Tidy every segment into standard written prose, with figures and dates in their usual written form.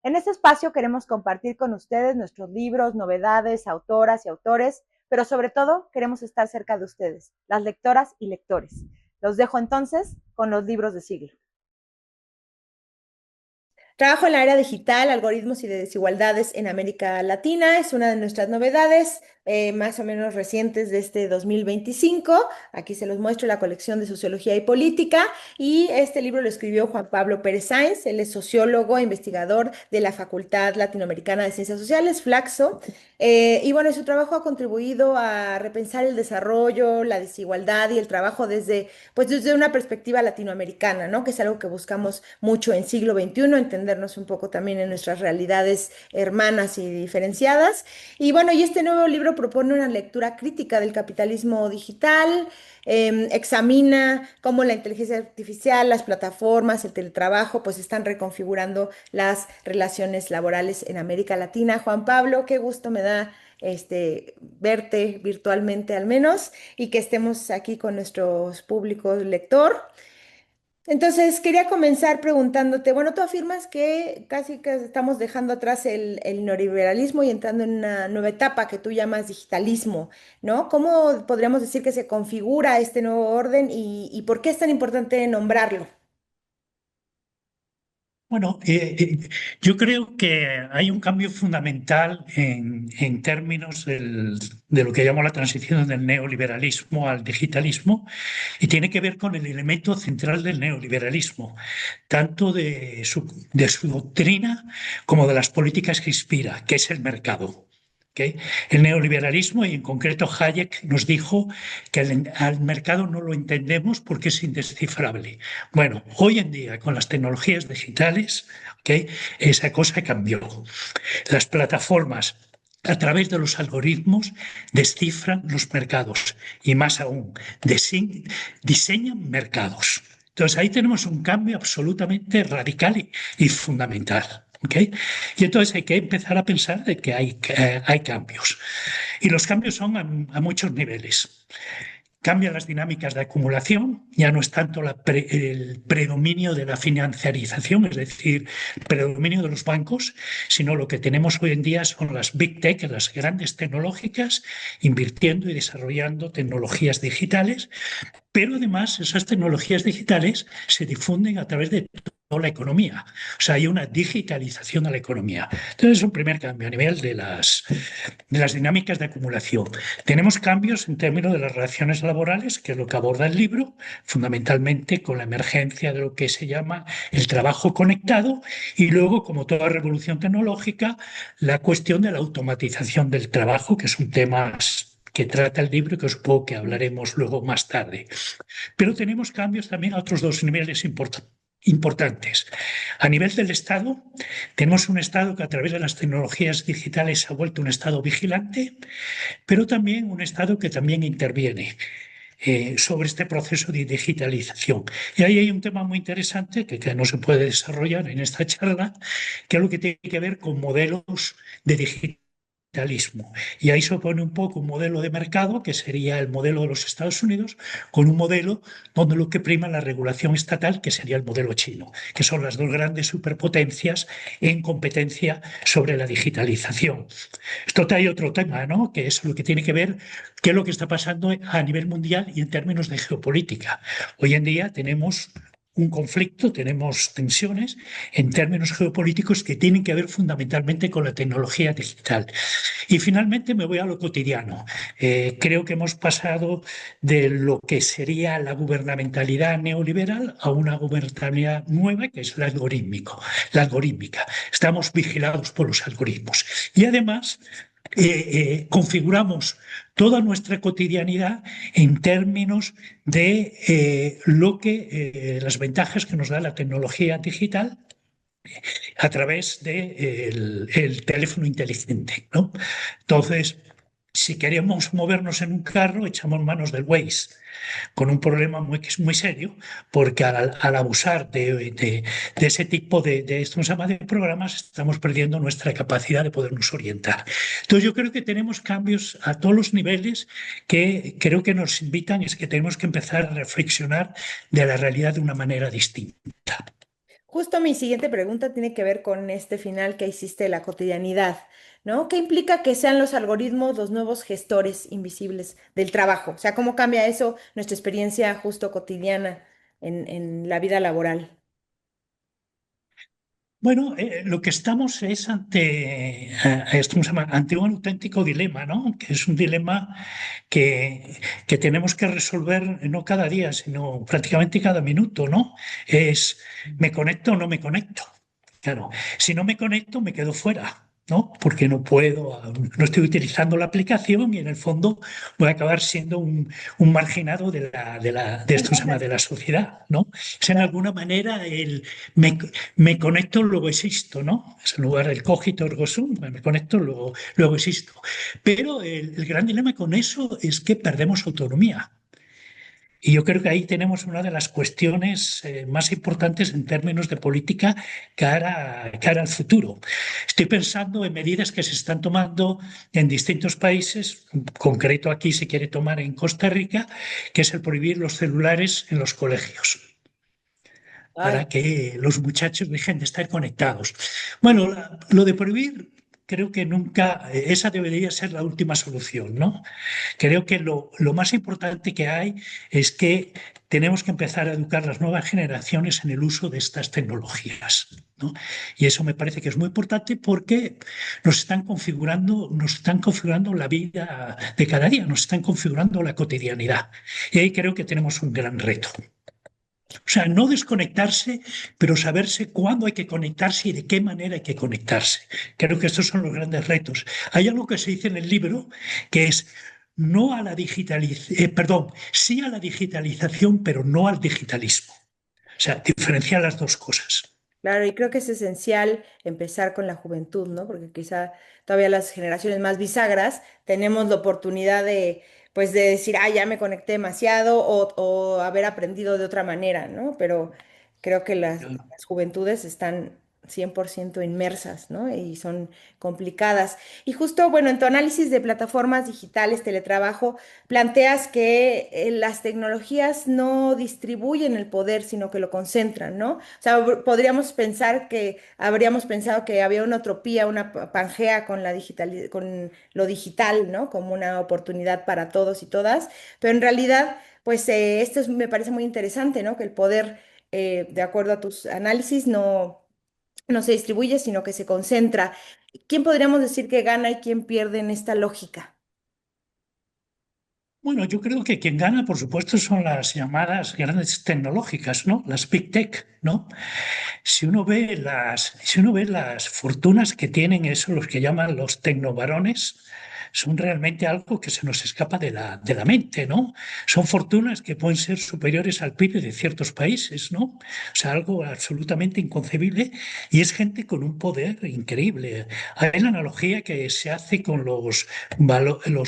En este espacio queremos compartir con ustedes nuestros libros, novedades, autoras y autores, pero sobre todo queremos estar cerca de ustedes, las lectoras y lectores. Los dejo entonces con los libros de siglo. Trabajo en la área digital, algoritmos y de desigualdades en América Latina. Es una de nuestras novedades, más o menos recientes de este 2025. Aquí se los muestro la colección de Sociología y Política. Y este libro lo escribió Juan Pablo Pérez Sáenz. Él es sociólogo e investigador de la Facultad Latinoamericana de Ciencias Sociales, Flaxo. Y bueno, su trabajo ha contribuido a repensar el desarrollo, la desigualdad y el trabajo pues desde una perspectiva latinoamericana, ¿no? Que es algo que buscamos mucho en siglo XXI, entendernos un poco también en nuestras realidades hermanas y diferenciadas. Y bueno, y este nuevo libro propone una lectura crítica del capitalismo digital, examina cómo la inteligencia artificial, las plataformas, el teletrabajo, pues están reconfigurando las relaciones laborales en América Latina. Juan Pablo, qué gusto me da verte virtualmente al menos y que estemos aquí con nuestros públicos lector. Entonces, quería comenzar preguntándote, bueno, tú afirmas que casi que estamos dejando atrás el neoliberalismo y entrando en una nueva etapa que tú llamas digitalismo, ¿no? ¿Cómo podríamos decir que se configura este nuevo orden y por qué es tan importante nombrarlo? Bueno, yo creo que hay un cambio fundamental en términos de lo que llamo la transición del neoliberalismo al digitalismo y tiene que ver con el elemento central del neoliberalismo, tanto de su doctrina como de las políticas que inspira, que es el mercado. ¿Ok? El neoliberalismo, y en concreto Hayek, nos dijo que al mercado no lo entendemos porque es indescifrable. Bueno, hoy en día con las tecnologías digitales, ¿ok? Esa cosa cambió. Las plataformas a través de los algoritmos descifran los mercados y más aún, diseñan mercados. Entonces ahí tenemos un cambio absolutamente radical y fundamental. ¿Ok? Y entonces hay que empezar a pensar de que hay cambios. Y los cambios son a muchos niveles. Cambian las dinámicas de acumulación, ya no es tanto el predominio de la financiarización, es decir, el predominio de los bancos, sino lo que tenemos hoy en día son las big tech, las grandes tecnológicas, invirtiendo y desarrollando tecnologías digitales, pero además esas tecnologías digitales se difunden a través de toda la economía. O sea, hay una digitalización de la economía. Entonces es un primer cambio a nivel de las dinámicas de acumulación. Tenemos cambios en términos de las relaciones laborales, que es lo que aborda el libro, fundamentalmente con la emergencia de lo que se llama el trabajo conectado y luego, como toda revolución tecnológica, la cuestión de la automatización del trabajo, que es un tema que trata el libro y que supongo que hablaremos luego más tarde. Pero tenemos cambios también a otros dos niveles importantes. A nivel del Estado, tenemos un Estado que a través de las tecnologías digitales se ha vuelto un Estado vigilante, pero también un Estado que también interviene sobre este proceso de digitalización. Y ahí hay un tema muy interesante que no se puede desarrollar en esta charla, que es lo que tiene que ver con modelos de digitalismo. Y ahí se opone un poco un modelo de mercado, que sería el modelo de los Estados Unidos, con un modelo donde lo que prima es la regulación estatal, que sería el modelo chino, que son las dos grandes superpotencias en competencia sobre la digitalización. Esto trae otro tema, ¿no? Que es lo que tiene que ver qué es lo que está pasando a nivel mundial y en términos de geopolítica. Hoy en día tenemos un conflicto, tenemos tensiones en términos geopolíticos que tienen que ver fundamentalmente con la tecnología digital. Y finalmente me voy a lo cotidiano. Creo que hemos pasado de lo que sería la gubernamentalidad neoliberal a una gubernamentalidad nueva que es la algorítmica. Estamos vigilados por los algoritmos. Y además configuramos toda nuestra cotidianidad en términos de las ventajas que nos da la tecnología digital a través del teléfono inteligente, ¿no? Entonces, si queremos movernos en un carro, echamos manos del Waze, con un problema que es muy serio, porque al abusar de ese tipo ¿cómo se llama?, de programas, estamos perdiendo nuestra capacidad de podernos orientar. Entonces, yo creo que tenemos cambios a todos los niveles que creo que nos invitan, es que tenemos que empezar a reflexionar de la realidad de una manera distinta. Justo mi siguiente pregunta tiene que ver con este final que hiciste de la cotidianidad, ¿no? ¿Qué implica que sean los algoritmos los nuevos gestores invisibles del trabajo? O sea, ¿cómo cambia eso nuestra experiencia justo cotidiana en la vida laboral? Bueno, lo que estamos es esto se llama, ante un auténtico dilema, ¿no? Que es un dilema que tenemos que resolver no cada día, sino prácticamente cada minuto, ¿no? Es, ¿me conecto o no me conecto? Claro, si no me conecto, me quedo fuera, ¿no? Porque no puedo, no estoy utilizando la aplicación y en el fondo voy a acabar siendo un marginado de esto se llama, de la sociedad, ¿no? Es en alguna manera me, me conecto, luego existo, ¿no? Es en lugar del cogito ergo sum, me conecto, luego existo. Pero el gran dilema con eso es que perdemos autonomía. Y yo creo que ahí tenemos una de las cuestiones más importantes en términos de política cara al futuro. Estoy pensando en medidas que se están tomando en distintos países, en concreto aquí se quiere tomar en Costa Rica, que es el prohibir los celulares en los colegios Ay, para que los muchachos dejen de estar conectados. Bueno, lo de prohibir, creo que nunca, esa debería ser la última solución, ¿no? Creo que lo más importante que hay es que tenemos que empezar a educar a las nuevas generaciones en el uso de estas tecnologías, ¿no? Y eso me parece que es muy importante porque nos están configurando la vida de cada día, nos están configurando la cotidianidad. Y ahí creo que tenemos un gran reto. O sea, no desconectarse, pero saberse cuándo hay que conectarse y de qué manera hay que conectarse. Creo que estos son los grandes retos. Hay algo que se dice en el libro que es no a la perdón, sí a la digitalización, pero no al digitalismo. O sea, diferenciar las dos cosas. claro, y creo que es esencial empezar con la juventud, ¿no? Porque quizá todavía las generaciones más bisagras tenemos la oportunidad de, pues, de decir, ah, ya me conecté demasiado o haber aprendido de otra manera, ¿no? Pero creo que las juventudes están 100% inmersas, ¿no? Y son complicadas. Y justo, bueno, en tu análisis de plataformas digitales, teletrabajo, planteas que las tecnologías no distribuyen el poder, sino que lo concentran, ¿no? O sea, podríamos pensar que habríamos pensado que había una utopía, una pangea con con lo digital, ¿no? Como una oportunidad para todos y todas, pero en realidad, pues me parece muy interesante, ¿no? Que el poder, de acuerdo a tus análisis, no se distribuye, sino que se concentra. ¿Quién podríamos decir que gana y quién pierde en esta lógica? Bueno, yo creo que quien gana, por supuesto, son las llamadas grandes tecnológicas, ¿no? Las big tech, ¿no? Si uno ve las fortunas que tienen eso, los que llaman los tecnovarones, son realmente algo que se nos escapa de la mente, ¿no? Son fortunas que pueden ser superiores al PIB de ciertos países, ¿no? O sea, algo absolutamente inconcebible y es gente con un poder increíble. Hay la analogía que se hace con los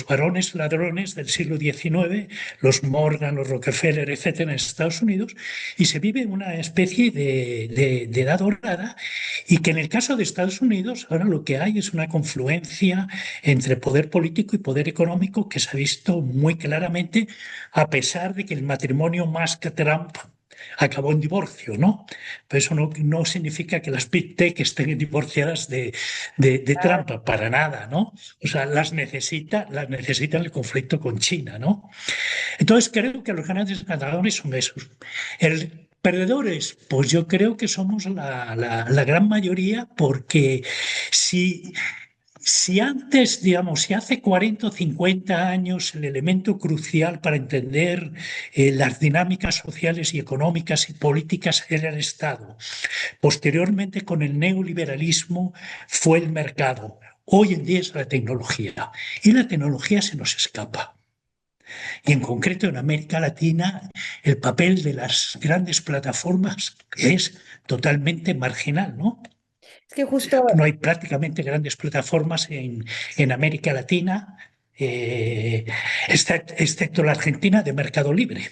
varones ladrones del siglo XIX, los Morgan, los Rockefeller, etcétera, en Estados Unidos, y se vive una especie de edad dorada y que en el caso de Estados Unidos ahora lo que hay es una confluencia entre poder político y poder económico que se ha visto muy claramente a pesar de que el matrimonio Musk-Trump acabó en divorcio, ¿no? Pero eso no significa que las Big Tech estén divorciadas de Trump, para nada, ¿no? O sea, las necesita el conflicto con China, ¿no? Entonces creo que los grandes ganadores son esos. El perdedores, pues yo creo que somos la gran mayoría porque si, si antes, digamos, si hace 40 o 50 años el elemento crucial para entender las dinámicas sociales y económicas y políticas era el Estado, posteriormente con el neoliberalismo fue el mercado, hoy en día es la tecnología y la tecnología se nos escapa. Y en concreto en América Latina, el papel de las grandes plataformas es totalmente marginal, ¿no? Es que justo No hay prácticamente grandes plataformas en América Latina, excepto la Argentina de Mercado Libre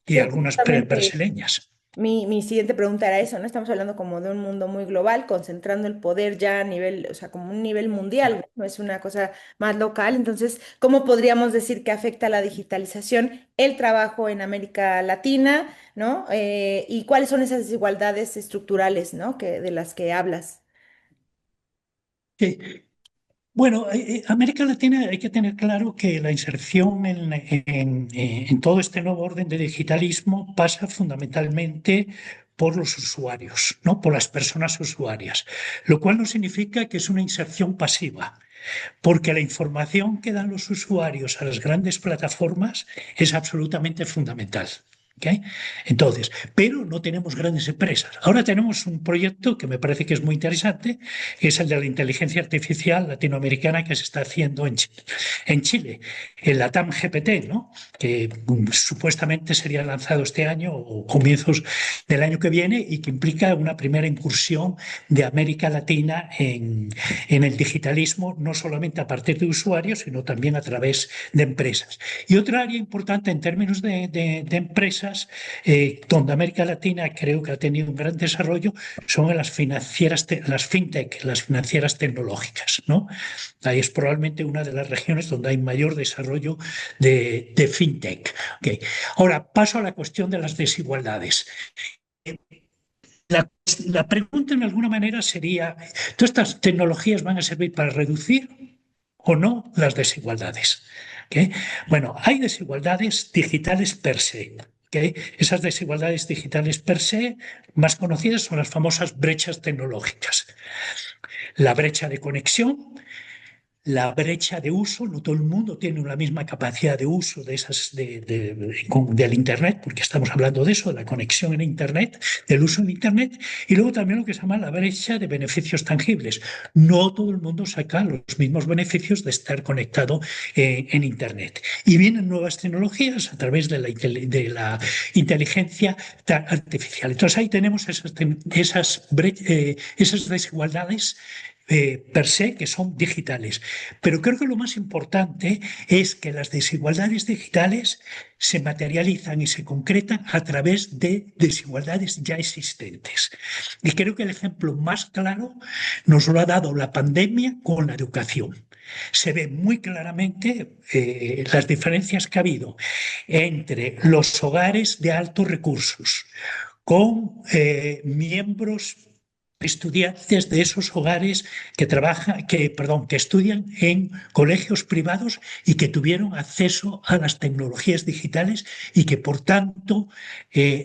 y que algunas justamente brasileñas. Mi siguiente pregunta era eso, ¿no? Estamos hablando como de un mundo muy global, concentrando el poder ya a nivel, o sea, como un nivel mundial, ¿no? No es una cosa más local. Entonces, ¿cómo podríamos decir que afecta la digitalización el trabajo en América Latina, ¿no? Y cuáles son esas desigualdades estructurales, ¿no? De las que hablas. Eh, Bueno, América Latina hay que tener claro que la inserción en todo este nuevo orden de digitalismo pasa fundamentalmente por los usuarios, ¿no? Por las personas usuarias, lo cual no significa que es una inserción pasiva, porque la información que dan los usuarios a las grandes plataformas es absolutamente fundamental. ¿Ok? Entonces, pero no tenemos grandes empresas. Ahora tenemos un proyecto que me parece que es muy interesante, que es el de la inteligencia artificial latinoamericana que se está haciendo en Chile, el LATAM GPT, ¿no? Que supuestamente sería lanzado este año o comienzos del año que viene y que implica una primera incursión de América Latina en el digitalismo, no solamente a partir de usuarios, sino también a través de empresas. Y otra área importante en términos de empresas, donde América Latina creo que ha tenido un gran desarrollo, son en las financieras, las fintech, las financieras tecnológicas, ¿no? Ahí es probablemente una de las regiones donde hay mayor desarrollo de fintech. Okay. Ahora paso a la cuestión de las desigualdades. La, la pregunta en alguna manera sería, ¿todas estas tecnologías van a servir para reducir o no las desigualdades? ¿Ok? Bueno, hay desigualdades digitales per se. ¿Ok? Esas desigualdades digitales per se más conocidas son las famosas brechas tecnológicas. La brecha de conexión, la brecha de uso, no todo el mundo tiene la misma capacidad de uso de esas del Internet, porque estamos hablando de eso, de la conexión en Internet, del uso en Internet, y luego también lo que se llama la brecha de beneficios tangibles. No todo el mundo saca los mismos beneficios de estar conectado en Internet. Y vienen nuevas tecnologías a través de la inteligencia artificial. Entonces ahí tenemos esas desigualdades per se que son digitales. Pero creo que lo más importante es que las desigualdades digitales se materializan y se concretan a través de desigualdades ya existentes. Y creo que el ejemplo más claro nos lo ha dado la pandemia con la educación. Se ve muy claramente las diferencias que ha habido entre los hogares de altos recursos con miembros estudiantes de esos hogares que trabajan, que estudian en colegios privados y que tuvieron acceso a las tecnologías digitales y que por tanto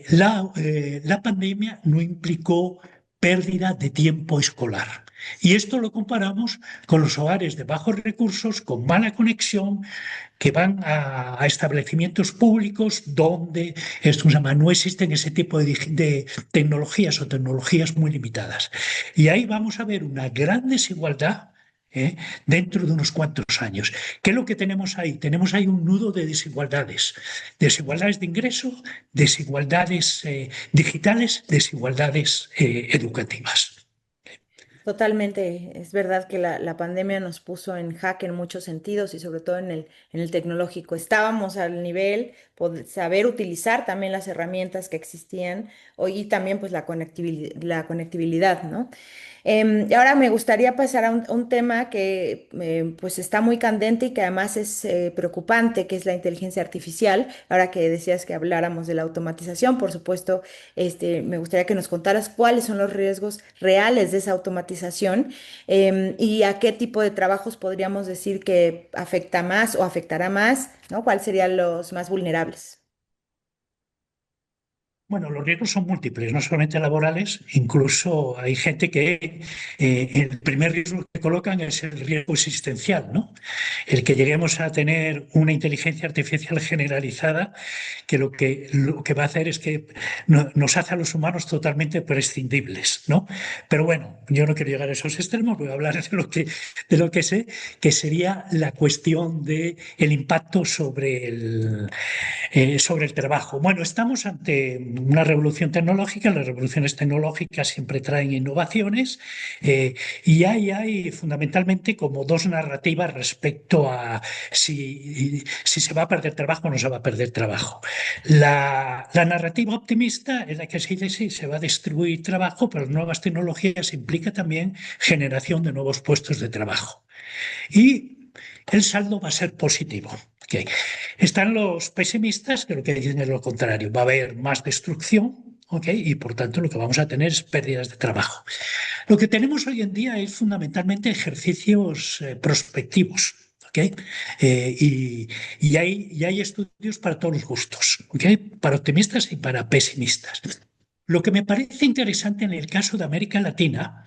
la pandemia no implicó pérdida de tiempo escolar. Y esto lo comparamos con los hogares de bajos recursos, con mala conexión, que van a establecimientos públicos donde esto se llama, no existen ese tipo de tecnologías o tecnologías muy limitadas. Y ahí vamos a ver una gran desigualdad dentro de unos cuantos años. ¿Qué es lo que tenemos ahí? Tenemos ahí un nudo de desigualdades. Desigualdades de ingreso, desigualdades digitales, desigualdades educativas. Totalmente, es verdad que la pandemia nos puso en jaque en muchos sentidos y sobre todo en el tecnológico. Estábamos al nivel, saber utilizar también las herramientas que existían y también pues la conectividad, ¿no? Y ahora me gustaría pasar a un tema que pues está muy candente y que además es preocupante, que es la inteligencia artificial. Ahora que decías que habláramos de la automatización, por supuesto, me gustaría que nos contaras cuáles son los riesgos reales de esa automatización y a qué tipo de trabajos podríamos decir que afecta más o afectará más, ¿no? ¿Cuáles serían los más vulnerables? Bueno, los riesgos son múltiples, no solamente laborales, incluso hay gente que el primer riesgo que colocan es el riesgo existencial, ¿no? El que lleguemos a tener una inteligencia artificial generalizada que lo que va a hacer es que nos hace a los humanos totalmente prescindibles, ¿no? Pero bueno, yo no quiero llegar a esos extremos, voy a hablar de lo que sé, que sería la cuestión del impacto sobre el trabajo. Bueno, estamos ante una revolución tecnológica, las revoluciones tecnológicas siempre traen innovaciones y hay fundamentalmente como dos narrativas respecto a si se va a perder trabajo o no se va a perder trabajo. La narrativa optimista es la que se dice sí, se va a distribuir trabajo, pero nuevas tecnologías implica también generación de nuevos puestos de trabajo. Y el saldo va a ser positivo. Okay. Están los pesimistas que lo que dicen es lo contrario. Va a haber más destrucción, okay, y por tanto lo que vamos a tener es pérdidas de trabajo. Lo que tenemos hoy en día es fundamentalmente ejercicios prospectivos. ¿Okay? Y hay estudios para todos los gustos, ¿okay? Para optimistas y para pesimistas. Lo que me parece interesante en el caso de América Latina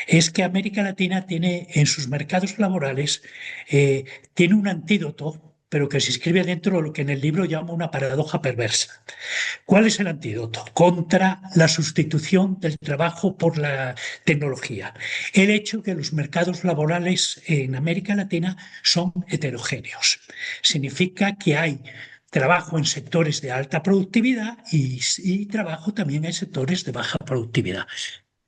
es que América Latina tiene en sus mercados laborales eh, tiene un antídoto, pero que se inscribe dentro de lo que en el libro llamo una paradoja perversa. ¿Cuál es el antídoto? Contra la sustitución del trabajo por la tecnología. El hecho que los mercados laborales en América Latina son heterogéneos. Significa que hay trabajo en sectores de alta productividad y trabajo también en sectores de baja productividad.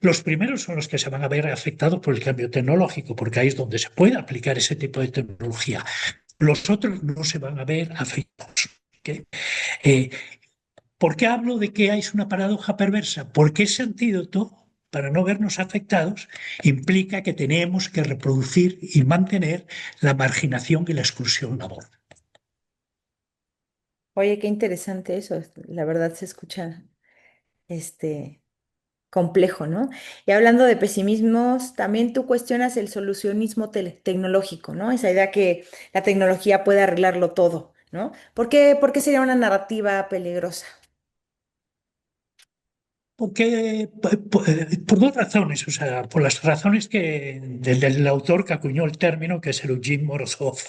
Los primeros son los que se van a ver afectados por el cambio tecnológico, porque ahí es donde se puede aplicar ese tipo de tecnología. Los otros no se van a ver afectados. ¿Okay? Eh, ¿Por qué hablo de que hay una paradoja perversa? Porque ese antídoto, para no vernos afectados, implica que tenemos que reproducir y mantener la marginación y la exclusión laboral. Oye, qué interesante eso. La verdad se escucha este complejo, ¿no? Y hablando de pesimismos, también tú cuestionas el solucionismo tecnológico, ¿no? Esa idea que la tecnología puede arreglarlo todo, ¿no? ¿Por qué sería una narrativa peligrosa? Porque, por dos razones, o sea, por las razones del autor que acuñó el término, que es el Eugene Morozov,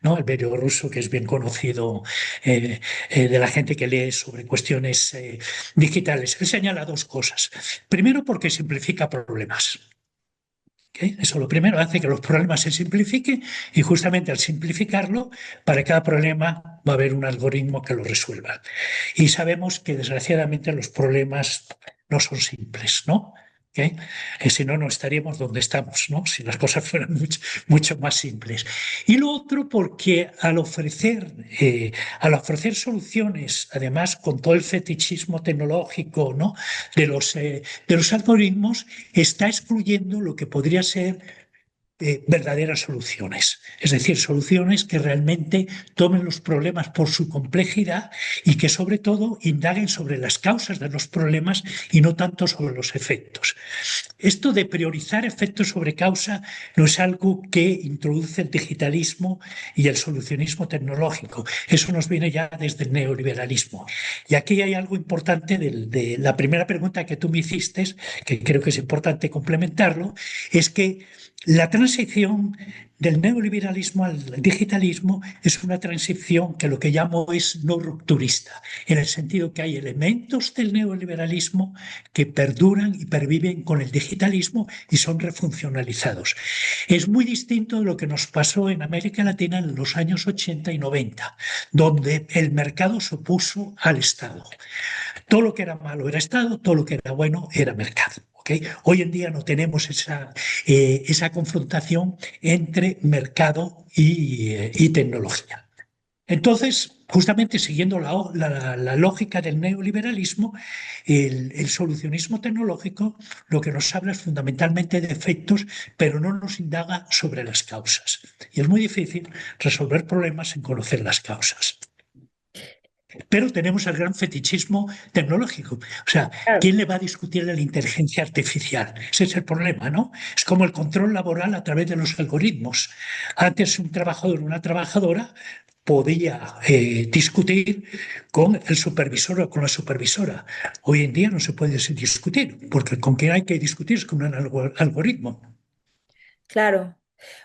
¿no? El bielorruso que es bien conocido de la gente que lee sobre cuestiones digitales. Él señala dos cosas. Primero, porque simplifica problemas. ¿Ok? Eso lo primero hace que los problemas se simplifiquen y justamente al simplificarlo, para cada problema va a haber un algoritmo que lo resuelva. Y sabemos que desgraciadamente los problemas no son simples, ¿no? ¿Ok? Si no, no estaríamos donde estamos, ¿no? Si las cosas fueran mucho, mucho más simples. Y lo otro porque al ofrecer soluciones, además con todo el fetichismo tecnológico, ¿no? de los algoritmos, está excluyendo lo que podría ser verdaderas soluciones, es decir, soluciones que realmente tomen los problemas por su complejidad y que sobre todo indaguen sobre las causas de los problemas y no tanto sobre los efectos. Esto de priorizar efectos sobre causa no es algo que introduce el digitalismo y el solucionismo tecnológico. Eso nos viene ya desde el neoliberalismo. Y aquí hay algo importante de la primera pregunta que tú me hiciste, que creo que es importante complementarlo, es que la transición del neoliberalismo al digitalismo es una transición que lo que llamo es no rupturista, en el sentido que hay elementos del neoliberalismo que perduran y perviven con el digitalismo y son refuncionalizados. Es muy distinto de lo que nos pasó en América Latina en los años 80 y 90, donde el mercado se opuso al Estado. Todo lo que era malo era Estado, todo lo que era bueno era mercado. ¿Okay? Hoy en día no tenemos esa confrontación entre mercado y tecnología. Entonces, justamente siguiendo la lógica del neoliberalismo, el solucionismo tecnológico lo que nos habla es fundamentalmente de efectos, pero no nos indaga sobre las causas. Y es muy difícil resolver problemas sin conocer las causas. Pero tenemos el gran fetichismo tecnológico. O sea, Claro. ¿quién le va a discutir a la inteligencia artificial? Ese es el problema, ¿no? Es como el control laboral a través de los algoritmos. Antes un trabajador o una trabajadora podía discutir con el supervisor o con la supervisora. Hoy en día no se puede discutir, porque con quien hay que discutir es con un algoritmo. Claro.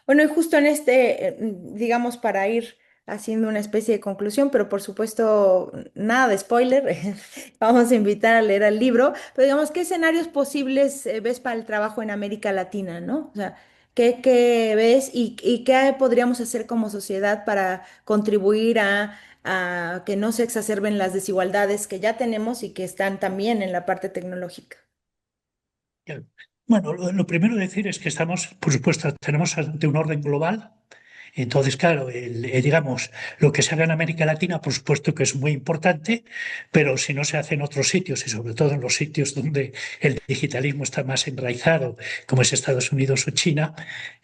Bueno, y justo en digamos, para ir haciendo una especie de conclusión, pero por supuesto, nada de spoiler, vamos a invitar a leer el libro, pero digamos, ¿qué escenarios posibles ves para el trabajo en América Latina, ¿no? O sea, ¿Qué ves y qué podríamos hacer como sociedad para contribuir a que no se exacerben las desigualdades que ya tenemos y que están también en la parte tecnológica? Bueno, lo primero decir es que estamos, por supuesto, tenemos ante un orden global. Entonces, claro, digamos, lo que se haga en América Latina, por supuesto que es muy importante, pero si no se hace en otros sitios y sobre todo en los sitios donde el digitalismo está más enraizado, como es Estados Unidos o China,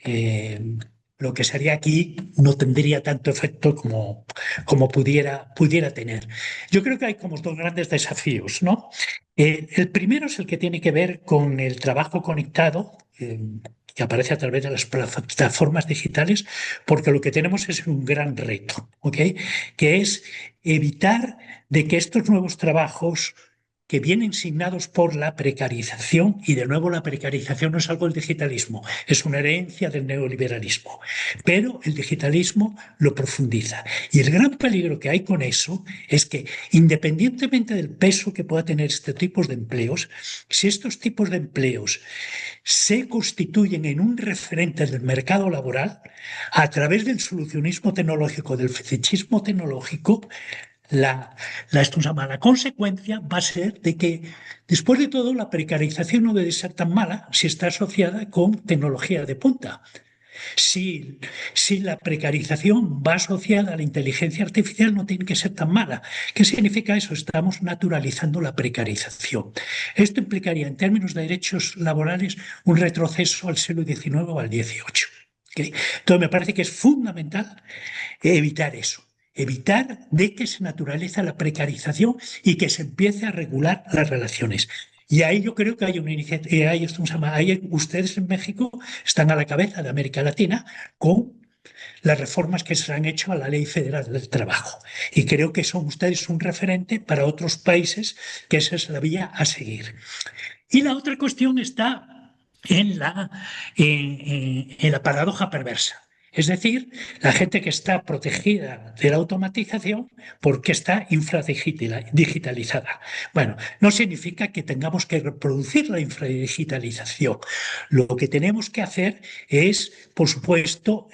eh, lo que se haría aquí no tendría tanto efecto como pudiera tener. Yo creo que hay como dos grandes desafíos, ¿no? El primero es el que tiene que ver con el trabajo conectado, que aparece a través de las plataformas digitales, porque lo que tenemos es un gran reto, ¿ok? Que es evitar de que estos nuevos trabajos que vienen signados por la precarización, y de nuevo la precarización no es algo del digitalismo, es una herencia del neoliberalismo, pero el digitalismo lo profundiza. Y el gran peligro que hay con eso es que, independientemente del peso que pueda tener este tipo de empleos, si estos tipos de empleos se constituyen en un referente del mercado laboral, a través del solucionismo tecnológico, del fetichismo tecnológico, esto se llama, la consecuencia va a ser de que, después de todo, la precarización no debe ser tan mala si está asociada con tecnología de punta. Si, si la precarización va asociada a la inteligencia artificial, no tiene que ser tan mala. ¿Qué significa eso? Estamos naturalizando la precarización. Esto implicaría, en términos de derechos laborales, un retroceso al siglo XIX o al XVIII. ¿Ok? Entonces, me parece que es fundamental evitar eso. Evitar de que se naturaliza la precarización y que se empiece a regular las relaciones. Y ahí yo creo que hay una iniciativa, ahí ustedes en México están a la cabeza de América Latina con las reformas que se han hecho a la Ley Federal del Trabajo. Y creo que son ustedes un referente para otros países, que esa es la vía a seguir. Y la otra cuestión está en la paradoja perversa. Es decir, la gente que está protegida de la automatización porque está infradigitalizada. Bueno, no significa que tengamos que reproducir la infradigitalización. Lo que tenemos que hacer es, por supuesto,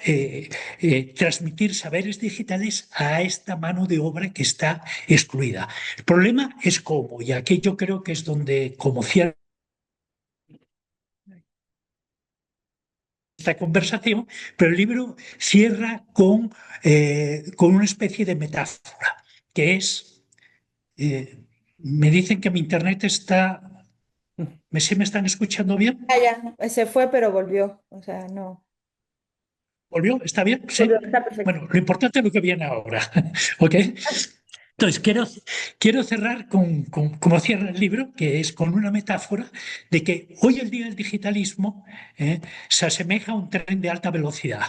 transmitir saberes digitales a esta mano de obra que está excluida. El problema es cómo, y aquí yo creo que es donde, como cierto esta conversación, pero el libro cierra con una especie de metáfora, que es, me dicen que mi internet está, ¿sí me están escuchando bien? Ya, se fue, pero volvió. O sea, no. ¿Volvió? ¿Está bien? Volvió, Sí. está perfecto. Bueno, lo importante es lo que viene ahora, ¿ok? Entonces, quiero cerrar como cierra el libro, que es con una metáfora de que hoy el día el digitalismo se asemeja a un tren de alta velocidad.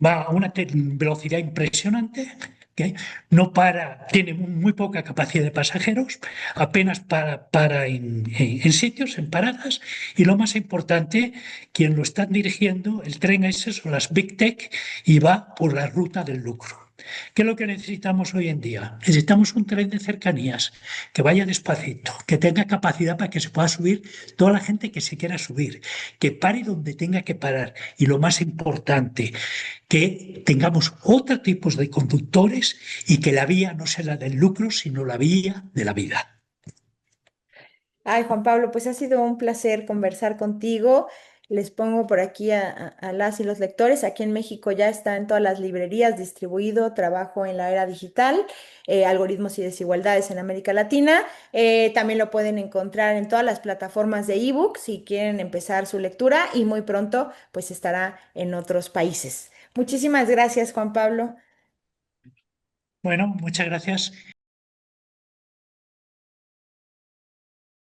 Va a una velocidad impresionante, ¿ok? No para, tiene muy poca capacidad de pasajeros, apenas para en sitios, en paradas, y lo más importante, quien lo está dirigiendo, el tren ese son las Big Tech y va por la ruta del lucro. ¿Qué es lo que necesitamos hoy en día? Necesitamos un tren de cercanías que vaya despacito, que tenga capacidad para que se pueda subir toda la gente que se quiera subir, que pare donde tenga que parar. Y lo más importante, que tengamos otros tipos de conductores y que la vía no sea la del lucro, sino la vía de la vida. Ay, Juan Pablo, pues ha sido un placer conversar contigo. Les pongo por aquí a las y los lectores. Aquí en México ya está en todas las librerías distribuido Trabajo en la Era Digital, Algoritmos y Desigualdades en América Latina. También lo pueden encontrar en todas las plataformas de ebook si quieren empezar su lectura y muy pronto pues estará en otros países. Muchísimas gracias, Juan Pablo. Bueno, muchas gracias.